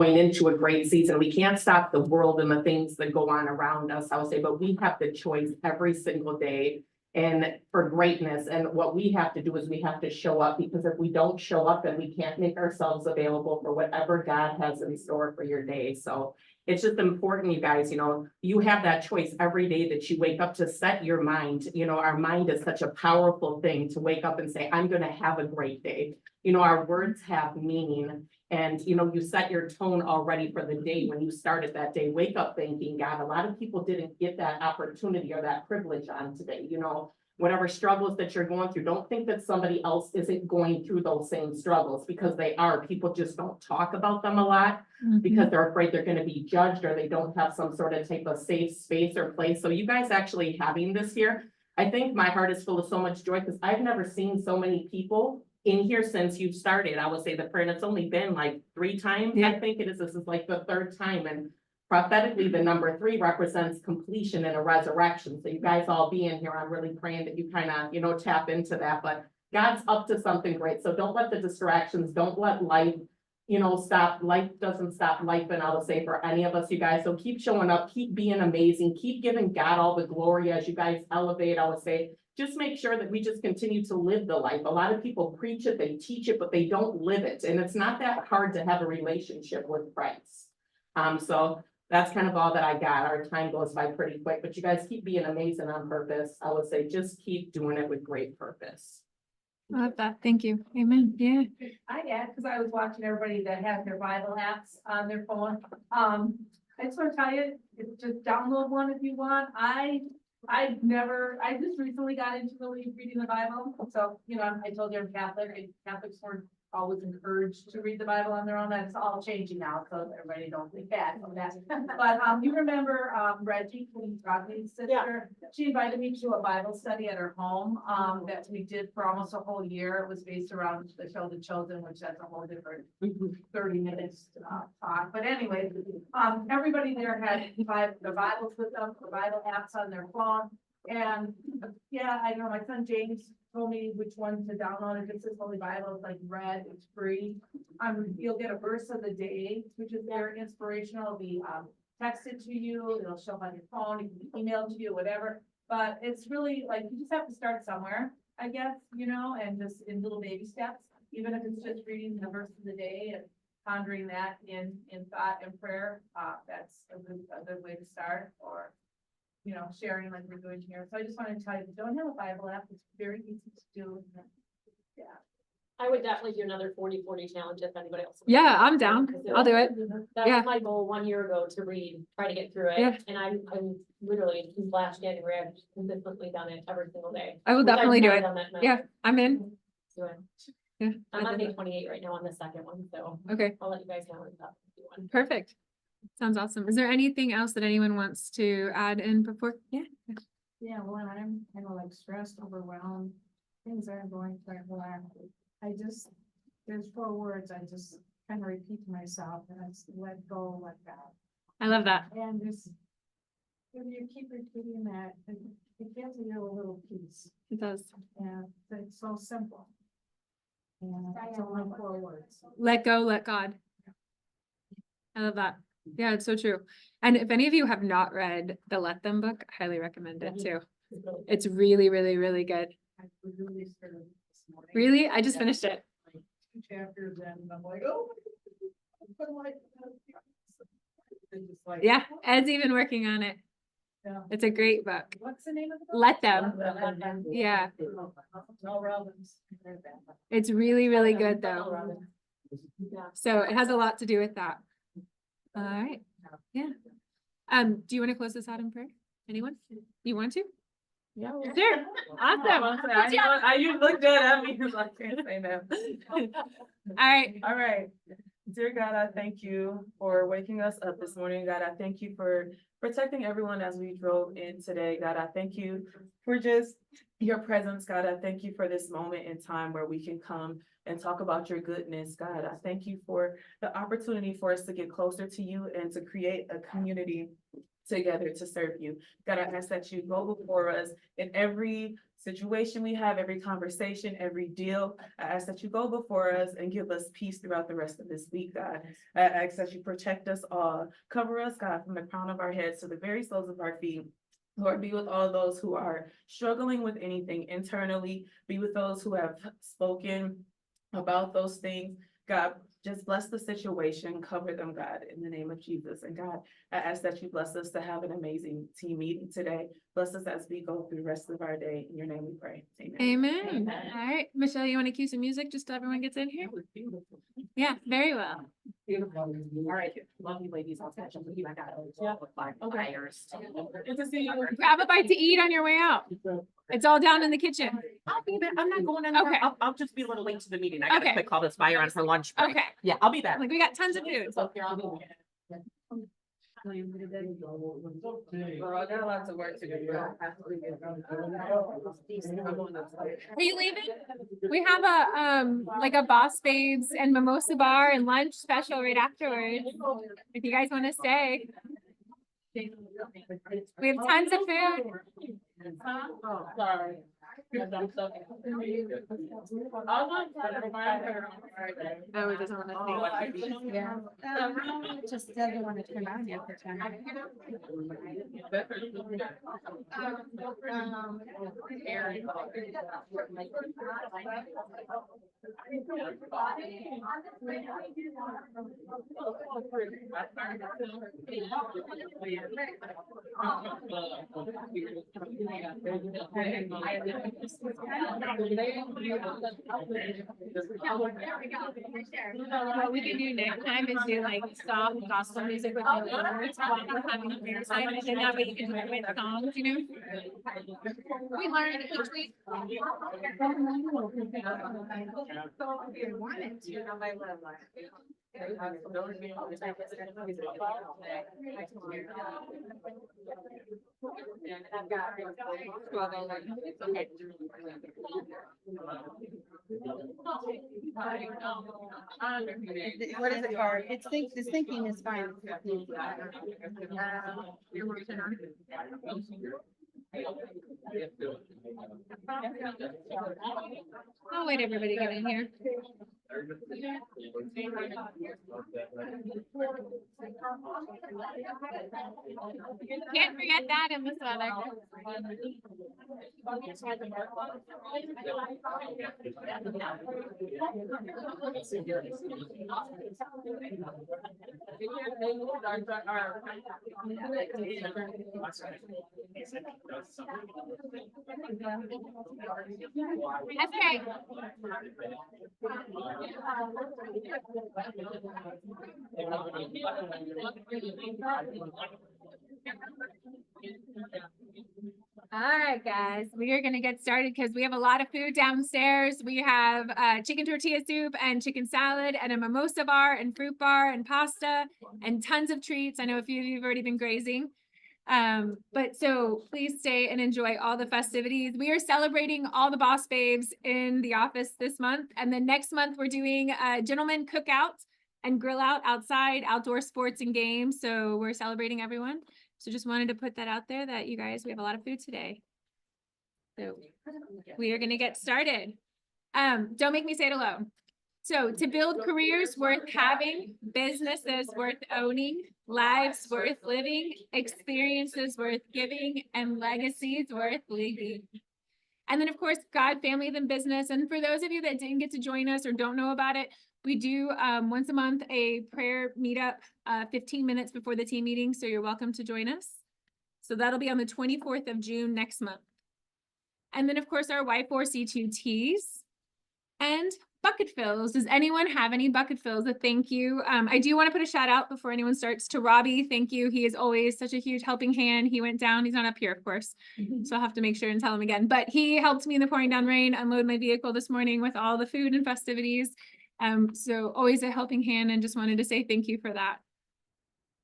going into a great season. We can't stop the world and the things that go on around us, I would say, but we have the choice every single day and for greatness. And what we have to do is we have to show up, because if we don't show up, then we can't make ourselves available for whatever God has in store for your day. So it's just important, you guys, you have that choice every day that you wake up to set your mind. Our mind is such a powerful thing to wake up and say, I'm going to have a great day. Our words have meaning. And, you set your tone already for the day when you started that day. Wake up thanking God. A lot of people didn't get that opportunity or that privilege on today. Whatever struggles that you're going through, don't think that somebody else isn't going through those same struggles, because they are. People just don't talk about them a lot because they're afraid they're going to be judged, or they don't have some sort of type of safe space or place. So you guys actually having this here, I think my heart is full of so much joy, because I've never seen so many people in here since you've started. I would say the prayer, and it's only been like 3 times. I think it is. This is like the 3rd time. And prophetically, the number 3 represents completion and a resurrection. So you guys all being here, I'm really praying that you kind of, tap into that. But God's up to something great. So don't let the distractions, don't let life, stop. Life doesn't stop life. And I would say for any of us, you guys, so keep showing up, keep being amazing, keep giving God all the glory as you guys elevate. I would say, just make sure that we just continue to live the life. A lot of people preach it, they teach it, but they don't live it. And it's not that hard to have a relationship with Christ. So that's kind of all that I got. Our time goes by pretty quick, but you guys keep being amazing on purpose. I would say just keep doing it with great purpose. I love that. Thank you. Amen. Yeah. I add, because I was watching everybody that has their Bible apps on their phone. I just want to tell you, just download one if you want. I just recently got into really reading the Bible. So, I told you I'm Catholic, and Catholics weren't always encouraged to read the Bible on their own. That's all changing now, so everybody don't think bad of that. But you remember Reggie, Rodney's sister? She invited me to a Bible study at her home that we did for almost a whole year. It was based around the show The Chosen, which that's a whole different 30 minutes talk. But anyway, everybody there had the Bibles with them, the Bible apps on their phone. And I know my son James told me which one to download. If it's this Holy Bible, it's like red, it's free. You'll get a verse of the day, which is very inspirational. It'll be texted to you, it'll show up on your phone, it can be emailed to you, whatever. But it's really like, you just have to start somewhere, I guess, and just in little baby steps, even if it's just reading the verse of the day and pondering that in thought and prayer. That's a good way to start, or sharing like we're doing here. So I just wanted to tell you, if you don't have a Bible app, it's very easy to do. Yeah. I would definitely do another 40-40 challenge if anybody else. Yeah, I'm down. I'll do it. That Yeah. was my goal 1 year ago, to try to get through it. Yeah. And I'm literally, since last January, I've consistently done it every single day. I will Which I've definitely do never it. done that in my Yeah, life. I'm in. Do it. Yeah. I'm I on did day it. 28 right now on the second one, so Okay, I'll let you guys know when it's up. if you want. perfect. Sounds awesome. Is there anything else that anyone wants to add in before? Yeah. Yeah, when I'm kind of like stressed, overwhelmed, things aren't going quite well. There's 4 words I just kind of repeat to myself, and it's let go, let God. I love that. And if you keep repeating that, it gives you a little peace. It does. And it's so simple. And it's only 4 words. Let go, let God. I love that. Yeah, it's so true. And if any of you have not read the Let Them book, I highly recommend it too. It's really good. It's really, really, really good. I was really scared this morning. Really? I just finished it. Like 2 chapters in, and I'm like, oh. I'm like, it's just like, Yeah, Ed's even working on it. yeah. It's a great book. What's the name of the book? Let Them. Let Them. Yeah. Mel Robbins. It's really, really good though. Yeah. So it has a lot to do with that. All right. Yeah. Do you want to close this out in prayer? Anyone? You want to? Yeah. Sure. Awesome. You looked dead at me because I can't say no. All right. All right. Dear God, I thank you for waking us up this morning. God, I thank you for protecting everyone as we drove in today. God, I thank you for just your presence. God, I thank you for this moment in time where we can come and talk about your goodness. God, I thank you for the opportunity for us to get closer to you and to create a community together to serve you. God, I ask that you go before us in every situation we have, every conversation, every deal. I ask that you go before us and give us peace throughout the rest of this week, God. I ask that you protect us all, cover us, God, from the crown of our heads to the very soles of our feet. Lord, be with all those who are struggling with anything internally, be with those who have spoken about those things. God, just bless the situation, cover them, God, in the name of Jesus. And God, I ask that you bless us to have an amazing team meeting today. Bless us as we go through the rest of our day. In your name we pray. Amen. Amen. Amen. All right, Michelle, you want to cue some music just so everyone gets in here? Yeah, very well. Beautiful. All right, love you ladies. I'll catch up with you. I got fires. Good to see you. Grab a bite to eat on your way out. It's all down in the kitchen. I'll be back. I'm not going anywhere. Okay. I'll just be a little late to the meeting. I got Okay. a quick call this buyer on her lunch break. Okay, Yeah, I'll be back. like we got tons of food. So here, I'll be back. Girl, I got lots of work to do. Are you leaving? We have a, like a Boss Babes and Mimosa Bar and lunch special right afterwards. If you guys want to stay. We have tons of food. Oh, sorry. Oh, it doesn't want to see. Yeah. Just doesn't want to turn on yet for time. What we can do next time is do like soft gospel music with the lyrics while we're having a prayer time, and then that way you can do it with songs, you know? We learn each week. What is it called? This thinking is fine. I'll wait everybody get in here. Can't forget that in this weather. That's right. All right, guys, we are gonna get started because we have a lot of food downstairs. We have chicken tortilla soup and chicken salad and a mimosa bar and fruit bar and pasta and tons of treats. I know a few of you have already been grazing. But so please stay and enjoy all the festivities. We are celebrating all the Boss Babes in the office this month. And then next month, we're doing a gentleman cookout and grill out outside, outdoor sports and games. So we're celebrating everyone. So just wanted to put that out there that you guys, we have a lot of food today. So we are going to get started. Don't make me say it alone. So to build careers worth having, businesses worth owning, lives worth living, experiences worth giving, and legacies worth leaving. And then of course, God, family, then business. And for those of you that didn't get to join us or don't know about it, we do once a month a prayer meetup 15 minutes before the team meeting. So you're welcome to join us. So that'll be on the 24th of June next month. And then of course, our Y4C2Ts and bucket fills. Does anyone have any bucket fills? A thank you. I do want to put a shout out before anyone starts to Robbie. Thank you. He is always such a huge helping hand. He went down. He's not up here, of course. So I'll have to make sure and tell him again. But he helped me in the pouring down rain, unload my vehicle this morning with all the food and festivities. So always a helping hand, and just wanted to say thank you for that.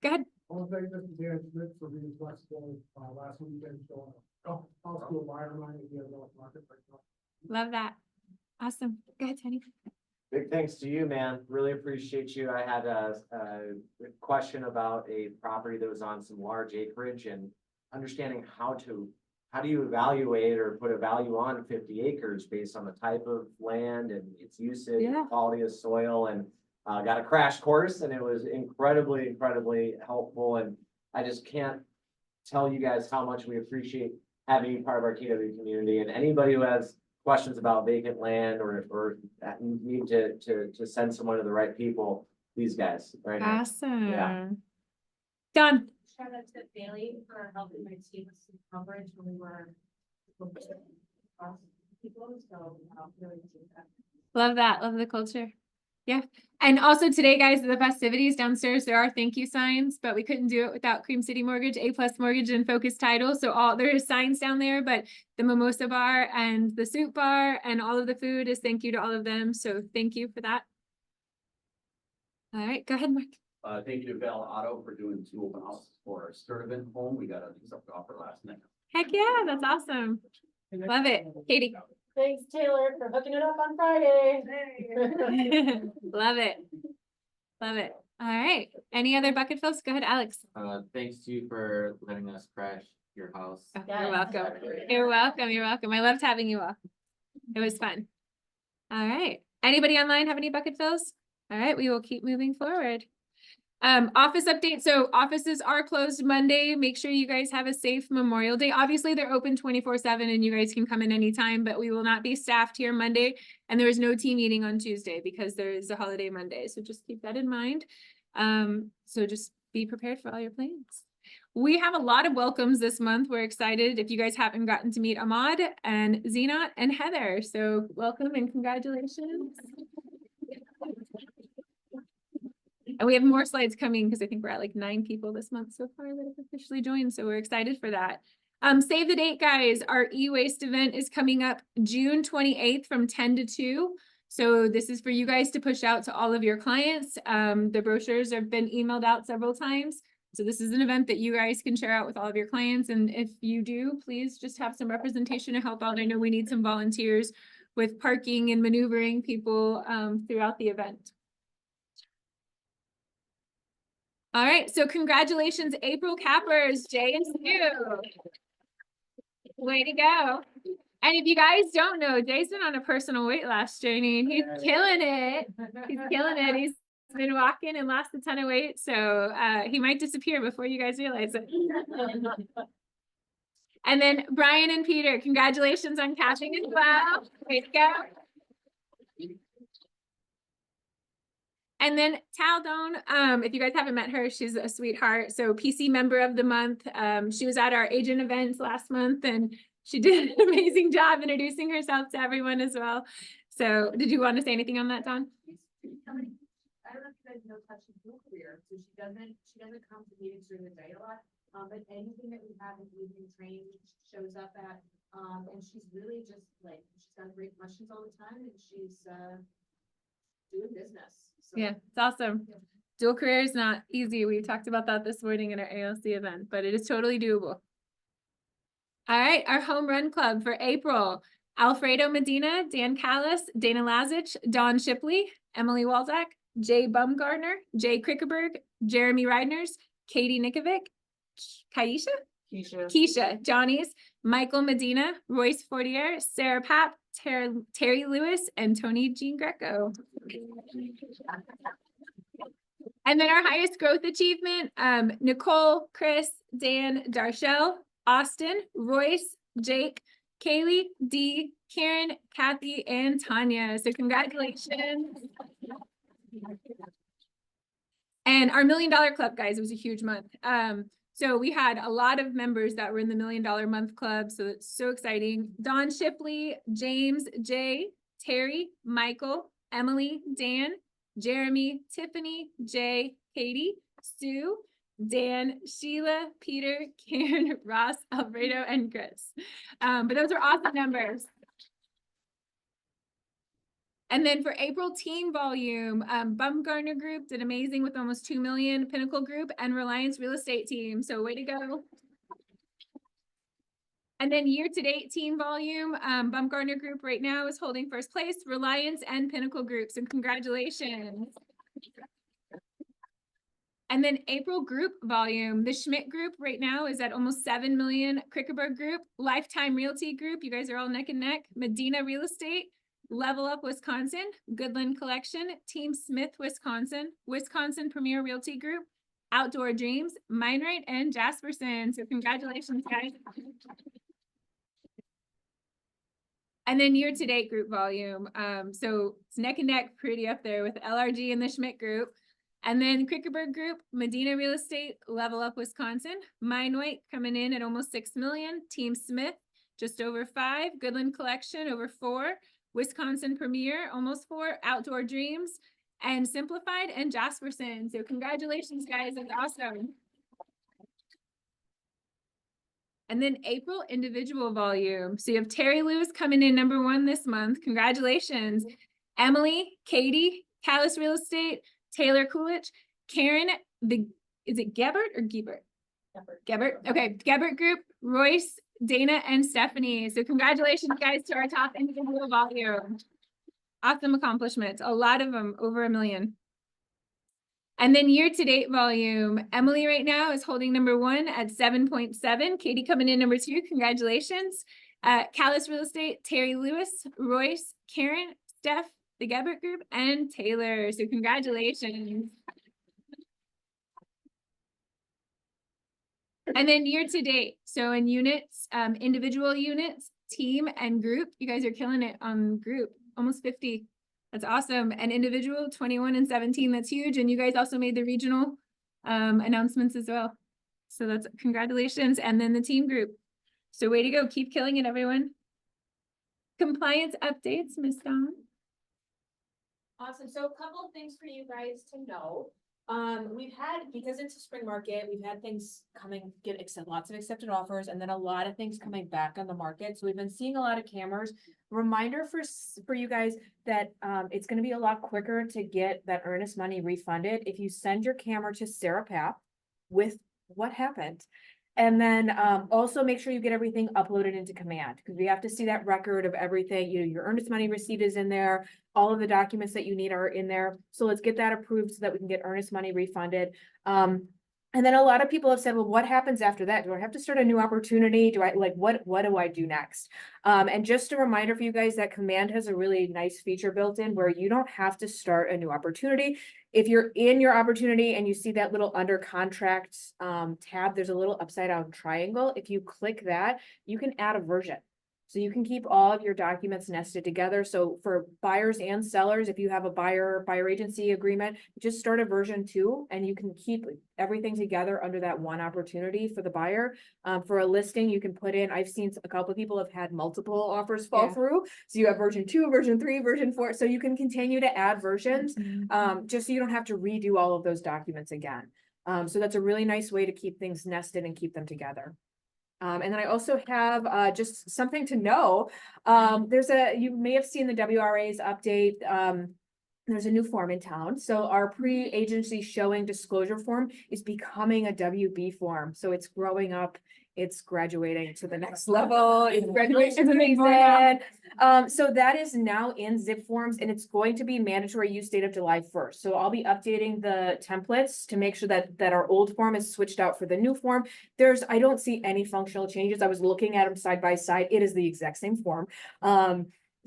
Go ahead. I want to thank Mr. Dan Smith for being flexible, last weekend, so, school environment, if you have no market right now. Love that. Awesome. Go ahead, Tony. Big thanks to you, man. Really appreciate you. I had a question about a property that was on some large acreage and understanding how do you evaluate or put a value on 50 acres based on the type of land and its usage, Yeah. quality of soil, and got a crash course, and it was incredibly helpful. And I just can't tell you guys how much we appreciate having you part of our KW community, and anybody who has questions about vacant land or need to send someone to the right people, these guys, right? here. Awesome. Don, Shout out to Bailey for helping my team with some coverage when we were. People, so, really appreciate that. love that. Love the culture. Yeah. And also today, guys, the festivities downstairs, there are thank you signs, but we couldn't do it without Cream City Mortgage, A+ Mortgage, and Focus Title. So there is signs down there, but the Mimosa Bar and the Soup Bar and all of the food is thank you to all of them. So thank you for that. All right, go ahead, Mark. Thank you to Bell Auto for doing 2 open houses for our Sturtevant home. We got a piece of offer last night. Heck yeah, that's awesome. Love it. Katie. Thanks, Taylor, for hooking it up on Friday. Love it. Love it. All right. Any other bucket fills? Go ahead, Alex. Thanks to you for letting us crash your house. Oh, Yes. You're welcome. You're welcome. You're welcome. I loved having you all. It was fun. All right. Anybody online have any bucket fills? All right, we will keep moving forward. Office update. So offices are closed Monday. Make sure you guys have a safe Memorial Day. Obviously, they're open 24/7 and you guys can come in anytime, but we will not be staffed here Monday. And there is no team meeting on Tuesday because there is a holiday Monday. So just keep that in mind. So just be prepared for all your plans. We have a lot of welcomes this month. We're excited if you guys haven't gotten to meet Ahmad and Zenat and Heather. So welcome and congratulations. And we have more slides coming because I think we're at like 9 people this month so far that have officially joined. So we're excited for that. Save the date, guys. Our e-waste event is coming up June 28th from 10 to 2. So this is for you guys to push out to all of your clients. The brochures have been emailed out several times. So this is an event that you guys can share out with all of your clients. And if you do, please just have some representation to help out. I know we need some volunteers with parking and maneuvering people throughout the event. All right, so congratulations, April Cappers, Jay and Sue. Way to go. And if you guys don't know, Jay's been on a personal weight loss journey and he's killing it. He's killing it. He's been walking and lost a ton of weight. So he might disappear before you guys realize it. And then Brian and Peter, congratulations on catching as well. Way to go. And then Taldone, if you guys haven't met her, she's a sweetheart. So PC member of the month. She was at our agent events last month and she did an amazing job introducing herself to everyone as well. So did you want to say anything on that, Dawn? I don't know if you guys know Touch and Dual Career, so she doesn't come to meetings during the day a lot. But anything that we have in the evening training, she shows up at, and she's really just like, she's got great questions all the time and she's doing business. So. Yeah, it's awesome. Dual career is not easy. We talked about that this morning in our ALC event, but it is totally doable. All right, our home run club for April. Alfredo Medina, Dan Callis, Dana Lazich, Dawn Shipley, Emily Walzak, Jay Bumgardner, Jay Krickeberg, Jeremy Reidners, Katie Nikovic, Keisha, Johnny's, Michael Medina, Royce Fortier, Sarah Papp, Terry Lewis, and Tony Jean Greco. And then our highest growth achievement, Nicole, Chris, Dan, Darshell, Austin, Royce, Jake, Kaylee, Dee, Karen, Kathy, and Tanya. So congratulations. And our $1 Million Club, guys, it was a huge month. So we had a lot of members that were in the $1 Million Month Club. So it's so exciting. Dawn Shipley, James, Jay, Terry, Michael, Emily, Dan, Jeremy, Tiffany, Jay, Katie, Sue, Dan, Sheila, Peter, Karen, Ross, Alfredo, and Chris. But those are awesome numbers. And then for April team volume, Bumgardner Group did amazing with almost 2 million, Pinnacle Group and Reliance Real Estate Team. So way to go. And then year-to-date team volume, Bumgarner Group right now is holding first place, Reliance and Pinnacle Group, so congratulations. And then April group volume, the Schmidt Group right now is at almost 7 million, Krickerberg Group, Lifetime Realty Group, you guys are all neck and neck, Medina Real Estate, Level Up Wisconsin, Goodland Collection, Team Smith Wisconsin, Wisconsin Premier Realty Group, Outdoor Dreams, Meinreit, and Jasperson, so congratulations, guys. And then year-to-date group volume, so it's neck and neck, pretty up there with LRG and the Schmidt Group. And then Krickerberg Group, Medina Real Estate, Level Up Wisconsin, Meinreit coming in at almost 6 million, Team Smith just over 5, Goodland Collection over 4, Wisconsin Premier almost 4, Outdoor Dreams, and Simplified and Jasperson. So congratulations, guys, that's awesome. And then April individual volume. So you have Terry Lewis coming in #1 this month. Congratulations. Emily, Katie, Callis Real Estate, Taylor Coolidge, Karen, is it Gebert or Gebert? Gebert. Okay, Gebert Group, Royce, Dana, and Stephanie. So congratulations, guys, to our top individual volume. Awesome accomplishments. A lot of them, over 1 million. And then year-to-date volume, Emily right now is holding #1 at 7.7. Katie coming in #2. Congratulations. Callis Real Estate, Terry Lewis, Royce, Karen, Steph, the Gebert Group, and Taylor. So congratulations. And then year-to-date, so in units, individual units, team, and group, you guys are killing it on group, almost 50. That's awesome. And individual 21 and 17, that's huge. And you guys also made the regional announcements as well. So that's congratulations. And then the team group. So way to go. Keep killing it, everyone. Compliance updates, Ms. Dawn. Awesome. So a couple of things for you guys to know. We've had, because it's a spring market, we've had things lots of accepted offers, and then a lot of things coming back on the market. So we've been seeing a lot of cameras. Reminder for you guys that it's going to be a lot quicker to get that earnest money refunded if you send your camera to Sarah Papp with what happened. And then also make sure you get everything uploaded into Command, because we have to see that record of everything. Your earnest money receipt is in there. All of the documents that you need are in there. So let's get that approved so that we can get earnest money refunded. And then a lot of people have said, well, what happens after that? Do I have to start a new opportunity? What do I do next? And just a reminder for you guys that Command has a really nice feature built in where you don't have to start a new opportunity. If you're in your opportunity and you see that little under contract tab, there's a little upside down triangle. If you click that, you can add a version. So you can keep all of your documents nested together. So for buyers and sellers, if you have a buyer agency agreement, just start a version 2 and you can keep everything together under that one opportunity for the buyer. For a listing, you can put in, I've seen a couple of people have had multiple offers fall through. So you have version 2, version 3, version 4. So you can continue to add versions just so you don't have to redo all of those documents again. So that's a really nice way to keep things nested and keep them together. And then I also have just something to know. You may have seen the WRA's update. There's a new form in town. So our pre-agency showing disclosure form is becoming a WB form. So it's growing up. It's graduating to the next level. It's graduation season. So that is now in zip forms and it's going to be mandatory use date of July 1st. So I'll be updating the templates to make sure that our old form is switched out for the new form. I don't see any functional changes. I was looking at them side by side. It is the exact same form.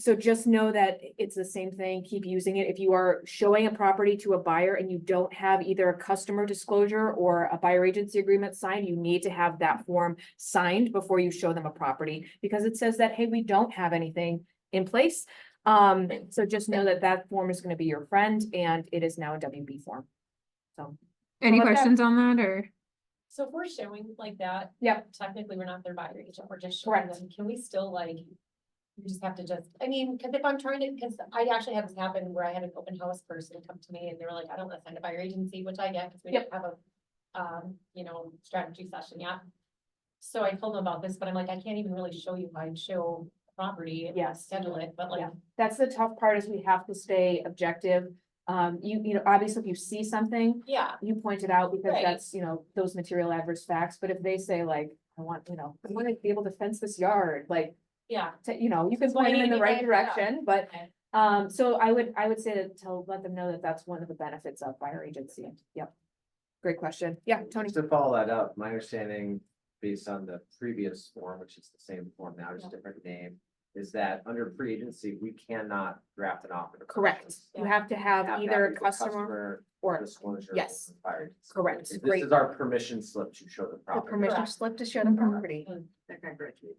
So just know that it's the same thing. Keep using it. If you are showing a property to a buyer and you don't have either a customer disclosure or a buyer agency agreement signed, you need to have that form signed before you show them a property because it says that, hey, we don't have anything in place. So just know that form is going to be your friend and it is now a WB form. So Any questions on that or? So if we're showing like that. Yep. Technically, we're not their buyer agent, we're just showing them. Can we still you just have to because if I'm trying to, because I actually had this happen where I had an open house person come to me and they were like, I don't want to send a buyer agency, which I get because we didn't have a strategy session yet. So I told them about this, but I'm like, I can't even really show you how I'd show property and schedule it, but that's the tough part is we have to stay objective. Obviously if you see something, you point it out because that's, those material adverse facts. But if they say like, I want, I want to be able to fence this yard, like, Yeah. you can point them Explaining in the it right right, yeah. direction, but, Okay. so I would say to let them know that that's one of the benefits of buyer agency. Yep. Great question. Yeah, Tony. Just to follow that up, my understanding based on the previous form, which is the same form now, just different name, is that under pre-agency, we cannot draft an offer. to Correct. purchase. You have to have Have to either a either customer or disclosure. yes. or fire. Correct. This Great. is our permission slip to show the The property. permission slip to show the property. That guy graduated.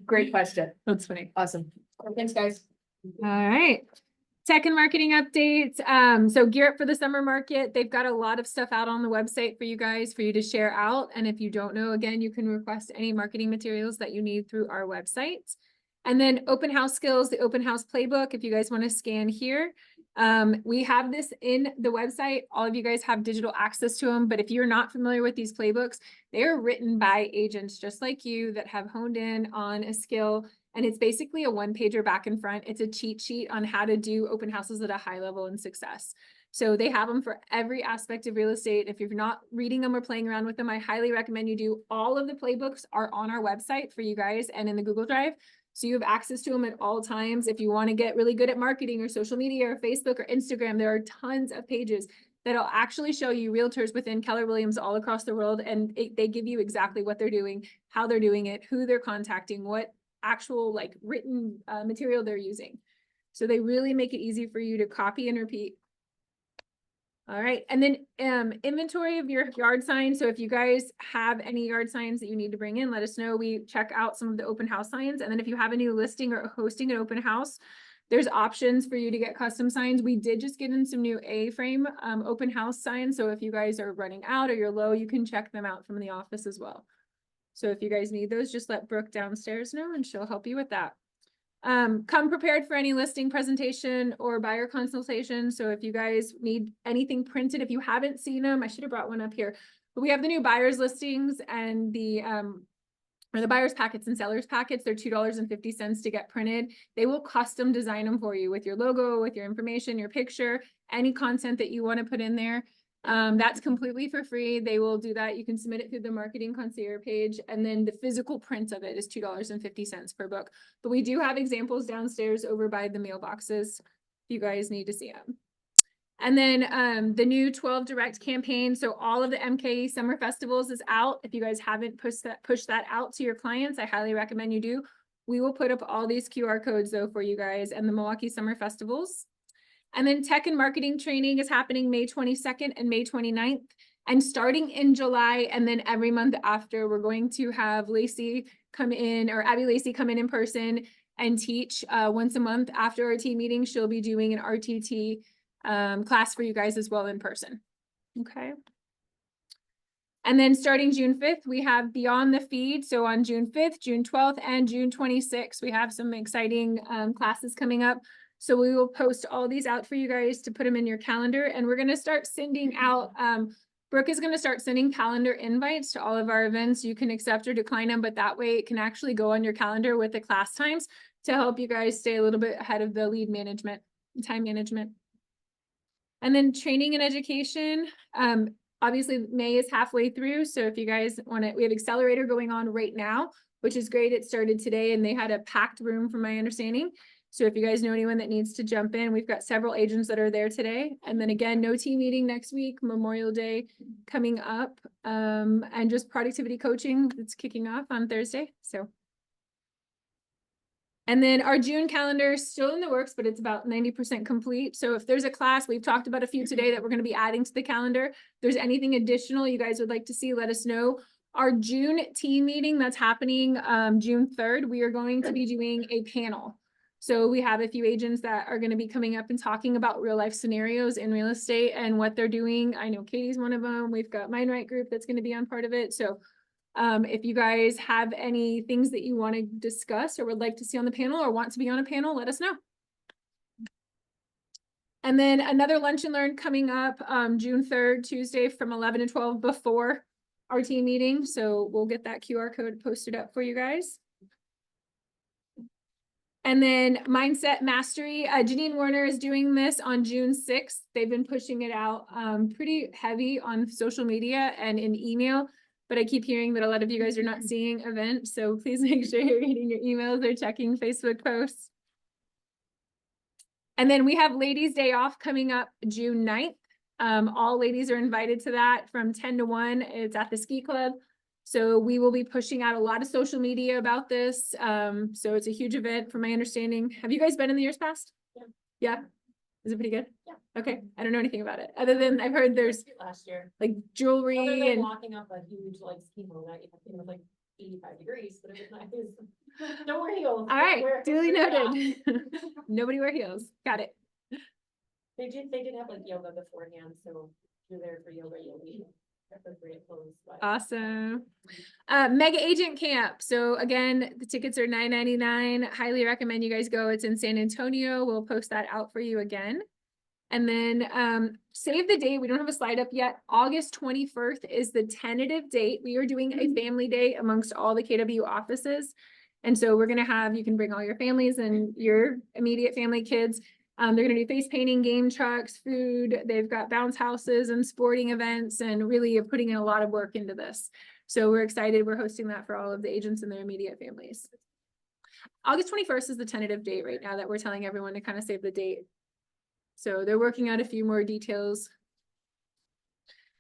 Great question. That's funny. Awesome. Thanks, guys. All right. Tech and marketing updates. So gear up for the summer market. They've got a lot of stuff out on the website for you guys, for you to share out. And if you don't know, again, you can request any marketing materials that you need through our website. And then open house skills, the open house playbook, if you guys want to scan here. We have this in the website. All of you guys have digital access to them, but if you're not familiar with these playbooks, they are written by agents just like you that have honed in on a skill. And it's basically a one-pager back and front. It's a cheat sheet on how to do open houses at a high level and success. So they have them for every aspect of real estate. If you're not reading them or playing around with them, I highly recommend you do. All of the playbooks are on our website for you guys and in the Google Drive. So you have access to them at all times. If you want to get really good at marketing or social media or Facebook or Instagram, there are tons of pages that'll actually show you realtors within Keller Williams all across the world. And they give you exactly what they're doing, how they're doing it, who they're contacting, what actual like written material they're using. So they really make it easy for you to copy and repeat. All right. And then inventory of your yard signs. So if you guys have any yard signs that you need to bring in, let us know. We check out some of the open house signs. And then if you have a new listing or hosting an open house, there's options for you to get custom signs. We did just get in some new A-frame open house signs. So if you guys are running out or you're low, you can check them out from the office as well. So if you guys need those, just let Brooke downstairs know and she'll help you with that. Come prepared for any listing presentation or buyer consultation. So if you guys need anything printed, if you haven't seen them, I should have brought one up here, but we have the new buyers listings and the buyers packets and sellers packets. They're $2.50 to get printed. They will custom design them for you with your logo, with your information, your picture, any content that you want to put in there. That's completely for free. They will do that. You can submit it through the marketing concierge page. And then the physical print of it is $2.50 per book. But we do have examples downstairs over by the mailboxes if you guys need to see them. And then the new 12 Direct campaign. So all of the MKE Summer Festivals is out. If you guys haven't pushed that out to your clients, I highly recommend you do. We will put up all these QR codes though for you guys and the Milwaukee Summer Festivals. And then tech and marketing training is happening May 22nd and May 29th. And starting in July and then every month after, we're going to have Lacey come in, or Abby Lacey come in person and teach once a month after our team meeting. She'll be doing an RTT class for you guys as well in person. Okay. And then starting June 5th, we have Beyond the Feed. So on June 5th, June 12th, and June 26th, we have some exciting classes coming up. So we will post all these out for you guys to put them in your calendar. And we're going to start sending out, Brooke is going to start sending calendar invites to all of our events. You can accept or decline them, but that way it can actually go on your calendar with the class times to help you guys stay a little bit ahead of the lead management, time management. And then training and education. Obviously May is halfway through. So if you guys want to, we have Accelerator going on right now, which is great. It started today and they had a packed room from my understanding. So if you guys know anyone that needs to jump in, we've got several agents that are there today. And then again, no team meeting next week, Memorial Day coming up, and just productivity coaching that's kicking off on Thursday. So. And then our June calendar is still in the works, but it's about 90% complete. So if there's a class, we've talked about a few today that we're going to be adding to the calendar. If there's anything additional you guys would like to see, let us know. Our June team meeting that's happening June 3rd, we are going to be doing a panel. So we have a few agents that are going to be coming up and talking about real life scenarios in real estate and what they're doing. I know Katie's one of them. We've got Mindright Group that's going to be on part of it. So if you guys have any things that you want to discuss or would like to see on the panel or want to be on a panel, let us know. And then another lunch and learn coming up June 3rd, Tuesday from 11 to 12 before our team meeting. So we'll get that QR code posted up for you guys. And then Mindset Mastery, Janine Warner is doing this on June 6th. They've been pushing it out pretty heavy on social media and in email. But I keep hearing that a lot of you guys are not seeing events, so please make sure you're reading your emails or checking Facebook posts. And then we have Ladies' Day Off coming up June 9th. All ladies are invited to that from 10 to 1. It's at the Ski Club. So we will be pushing out a lot of social media about this. So it's a huge event from my understanding. Have you guys been in the years past? Yeah. Yeah? Is it pretty good? Yeah. Okay, I don't know anything about it, other than I've heard there's Last year. like Other jewelry than and, walking up a huge like ski hill that it was like 85 degrees, but it was nice. Don't wear heels. all right, Wear- duly wear noted. socks. Nobody wear heels. Got it. They did have like yoga beforehand, so if you're there for yoga, you'll be appropriate clothes. But Awesome. Mega Agent Camp. So again, the tickets are $9.99. Highly recommend you guys go. It's in San Antonio. We'll post that out for you again. And then save the date. We don't have a slide up yet. August 21st is the tentative date. We are doing a family day amongst all the KW offices. And so we're gonna have, you can bring all your families and your immediate family kids. They're gonna do face painting, game trucks, food. They've got bounce houses and sporting events and really are putting in a lot of work into this. So we're excited. We're hosting that for all of the agents and their immediate families. August 21st is the tentative date right now that we're telling everyone to kind of save the date. So they're working out a few more details.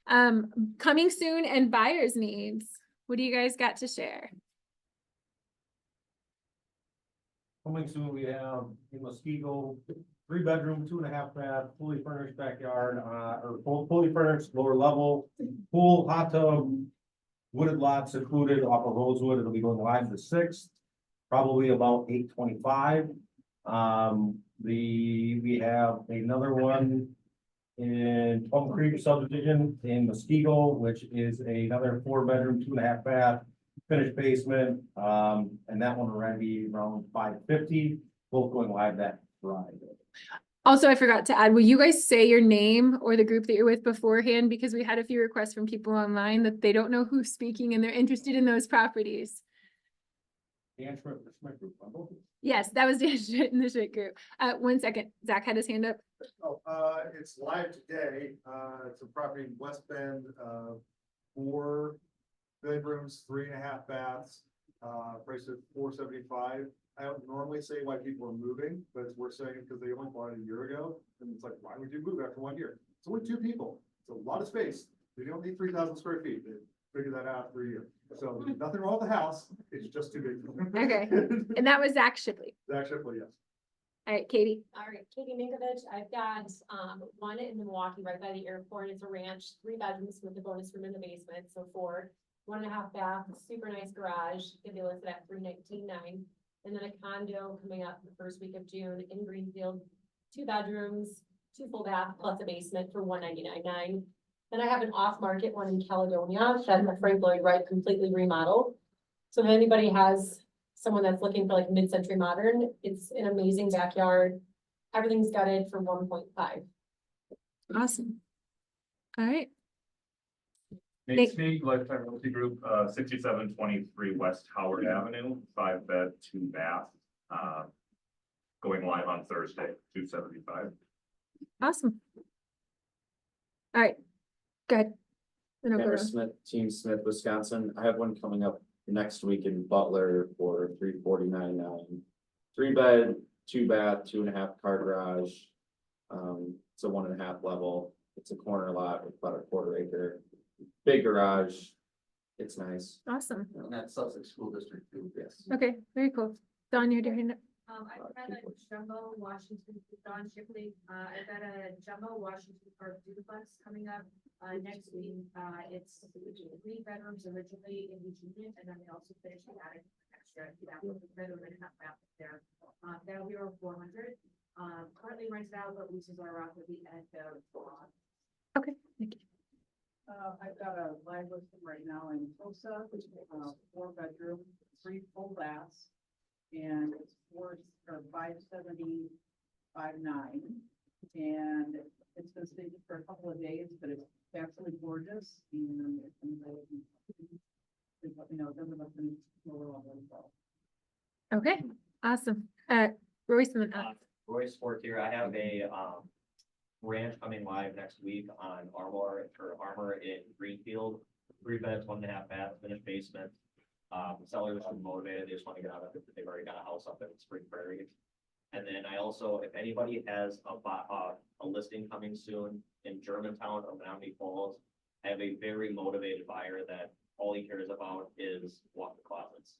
Coming soon and buyer's needs. What do you guys got to share? Coming soon, we have in Muskego, 3-bedroom, 2.5 bath, fully furnished backyard, or fully furnished lower level, pool, hot tub, wooded lots included off of Rosewood. It'll be going live the 6th, probably about 8:25. We have another one in Plum Creek subdivision in Muskego, which is another 4-bedroom, 2.5 bath, finished basement. And that one will around be around 550, both going live that Friday. Also, I forgot to add, will you guys say your name or the group that you're with beforehand? Because we had a few requests from people online that they don't know who's speaking and they're interested in those properties. Dan Schmidt, the Schmidt Group, bundle. Yes, that was Dan Schmidt in the Schmidt group. 1 second, Zach had his hand up. Oh, it's live today. It's a property in West Bend, 4 bedrooms, 3.5 baths, priced at $475. I don't normally say why people are moving, but it's worth saying because they only bought it a year ago. And it's like, why would you move after 1 year? It's only 2 people. It's a lot of space. They don't need 3,000 square feet. They figured that out after a year. So there's nothing wrong with the house. It's just too big. Okay. And that was Zach Shipley. Zach Shipley, yes. All right, Katie. All right, Katie Minkovich, I've got one in Milwaukee right by the airport. It's a ranch, 3 bedrooms with a bonus room in the basement, so 4, 1.5 bath, super nice garage. Could be listed at $319,900. And then a condo coming up the first week of June in Greenfield, 2 bedrooms, 2 full bath plus a basement for $199,900. Then I have an off-market one in Caledonia, that's a Frank Lloyd Wright completely remodeled. So if anybody has someone that's looking for like mid-century modern, it's an amazing backyard. Everything's gutted for 1.5. Awesome. All right. Nate Sneak, Lifetime Realty Group, 6723 West Howard Avenue, 5-bed, 2 bath. Going live on Thursday, 275. Awesome. All right. Good. Tanner Smith, Team Smith, Wisconsin. I have one coming up next week in Butler for $349,900. 3-bed, 2 bath, 2.5 car garage. It's a 1.5 level. It's a corner lot with about a 1/4 acre. Big garage. It's nice. Awesome. And that's Sussex School District too. Yes. Okay, very cool. Dawn, you're doing it. I've got a jumbo Washington, Don Shipley, I've got a jumbo Washington Park duplex coming up, next week. It's 3 bedrooms originally in each unit, and then they also finished the attic extra, that was a bedroom and a half bath there. That'll be over 400, currently rented out, but leases are up at the end of. Okay, thank you. I've got a live listing right now in Tulsa, 4 bedroom, 3 full baths. And it's 570, 59, and it's been staged for a couple of days, but it's absolutely gorgeous. And it's, you know, it doesn't look lower level. Okay, awesome. Royce, Royce Fortier, I have a, ranch coming live next week on Armor in Greenfield. 3 beds, 1.5 bath, finished basement. Sellers are motivated, they just want to get out of it, they've already got a house up in Spring Prairie. And then I also, if anybody has a listing coming soon in Germantown or Menominee Falls, I have a very motivated buyer that all he cares about is walk-in closets.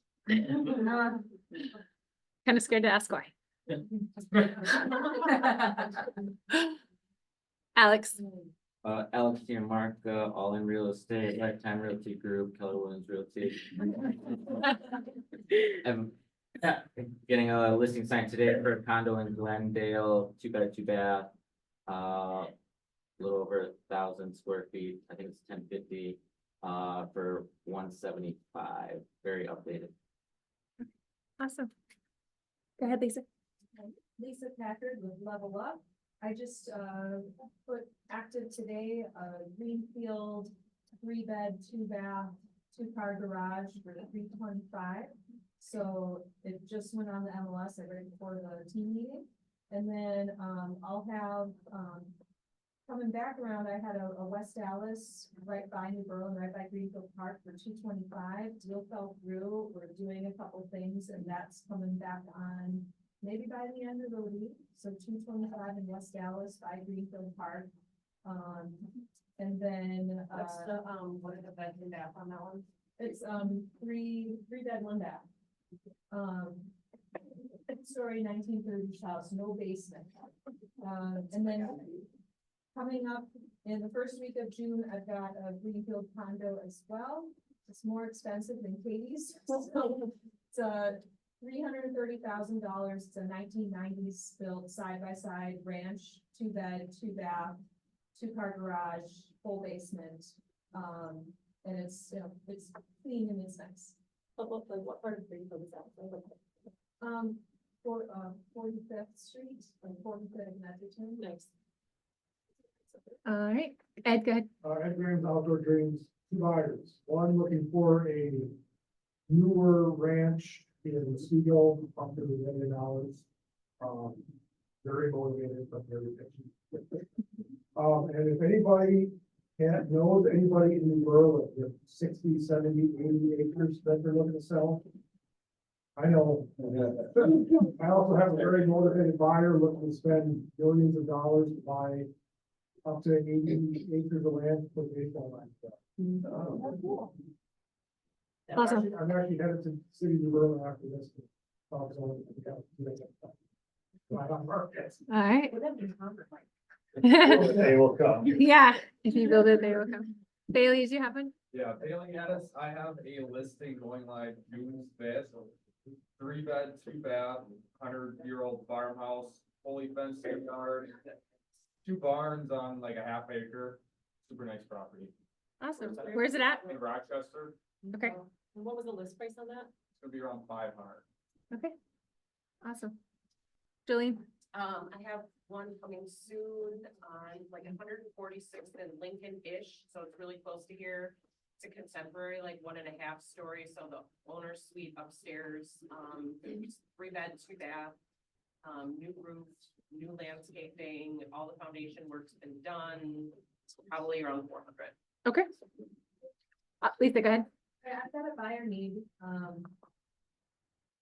kind of scared to ask why. Alex, Alex Gianmarco, All In Real Estate, Lifetime Realty Group, Keller Williams Realty. I'm getting a listing signed today for a condo in Glendale, 2 bed, 2 bath. A little over 1,000 square feet, I think it's 1050, for 175, very updated. awesome. Go ahead, Lisa. Lisa Packard with Level Up. I just, put active today, Greenfield, 3 bed, 2 bath, 2 car garage for 325. So it just went on the MLS right before the team meeting. And then, I'll have, coming back around, I had a West Dallas right by New Berlin, right by Greenfield Park for 225. Deal fell through. We're doing a couple things and that's coming back on maybe by the end of the week. So 225 in West Dallas by Greenfield Park. And then, What's the, what are the beds and bath on that one? it's, 3 bed, 1 bath. Story 1930s house, no basement. And then coming up in the first week of June, I've got a Greenfield condo as well. It's more expensive than Katie's. So it's $330,000. It's a 1990s built side-by-side ranch, 2 bed, 2 bath, 2 car garage, full basement. And it's, you know, it's clean and it's nice. What part of Greenfield is that? 45th Street, and 45th and Edgerton. Nice. All right, Ed, go ahead. Ed Graham's Outdoor Dreams, 2 buyers. One looking for a newer ranch in Mosquito, up to $1 million. Very motivated, but very picky. And if anybody knows anybody in New Berlin with 60, 70, 80 acres that they're looking to sell, I know. I also have a very motivated buyer looking to spend millions of dollars to buy up to 80 acres of land for baseball land. Awesome. I'm actually headed to the city of New Berlin after this. All right. They will come. Yeah, if you build it, they will come. Bailey, did you have one? Yeah, Bailey Addis, I have a listing going live June 5th. 3 bed, 2 bath, 100-year-old farmhouse, fully fenced yard, 2 barns on like a ½ acre. Super nice property. Awesome. Where's it at? In Rochester, Okay, And what was the list price on that? it's gonna be around 500. okay. Awesome. Jolene? I have one coming soon on like 146th and Lincoln-ish, so it's really close to here. It's a contemporary, like 1.5 story, so the owner's suite upstairs, 3 bed, 2 bath. New roof, new landscaping, all the foundation work's been done, probably around 400. Okay. Lisa, go ahead. I've got a buyer need,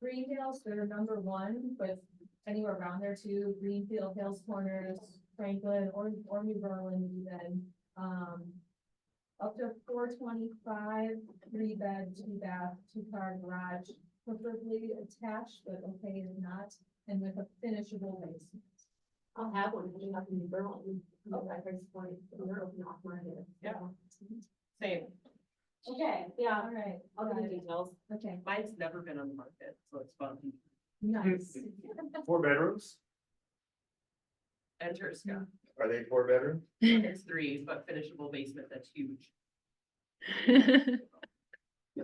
Greendale's their #1, but anywhere around there too, Greenfield, Hills Corners, Franklin, or New Berlin even. Up to 425, 3 bed, 2 bath, 2 car garage, preferably attached, but okay if not, and with a finishable basement. I'll have one, you have to be Berlin. Okay, price point, off market. Yeah. Same. Okay, yeah, All right, I'll give got you it. details. Okay, Mine's never been on the market, so it's fun. nice. 4 bedrooms? Enter Scott. Are they 4 bedrooms? It's 3, but finishable basement, that's huge. All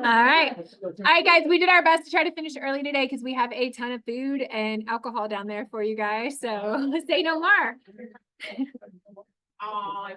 right. All right, guys, we did our best to try to finish early today because we have a ton of food and alcohol down there for you guys. So say no more. Oh, I